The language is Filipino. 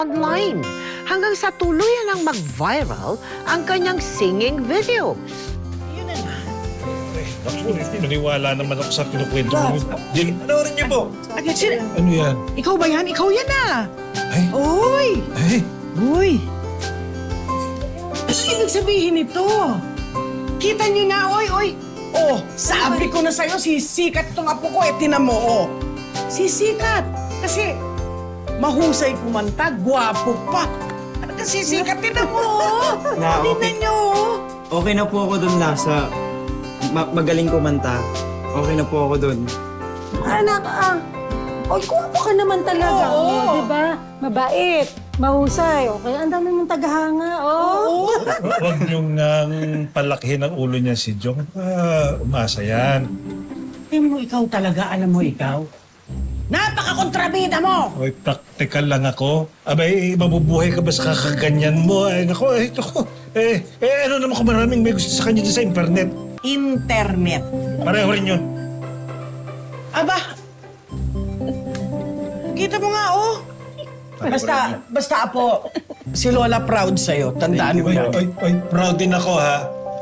online hanggang sa tuluyan ng mag-viral ang kanyang singing videos. Maniwala naman ako sa kinukwento mo. Panoorin niyo po. Ano yan? Ikaw ba yan? Ikaw yan ah! Ay, Uy! ay, Uy! Ano ibig sabihin ito? Kita niyo na, oy! Oh, sabi ko na sa'yo, sisikat itong apo ko, tinan mo, oh. Sisikat! Kasi mahusay kumanta, gwapo pa. Ano ka sisikat? Tinan mo, oh! Na, okay. Tinan niyo, oh! Okay na po ako dun, Lasa. Magaling kumanta. Okay na po ako dun. Anak, oy, kuwapo ka naman talaga. Oo. Oh, diba? Mabait, mahusay. Okay, ang dami mong tagahanga, oh. huwag niyong palakihin ang ulo niya si Jong. Umasa yan. Tingnan mo, ikaw talaga, alam mo ikaw. Napaka-kontrabida mo! Hoy, practical lang ako. Abay, mabubuhay ka ba sa kakaganyan mo? Ay, nako, ito ko. Ano naman kung maraming may gusto sa kanya dyan sa internet? Internet. Pareho rin yun. Aba! Kita mo nga, oh! Basta, apo, si Lola proud sa'yo. Tandaan mo yan. Ay, proud din ako, ha?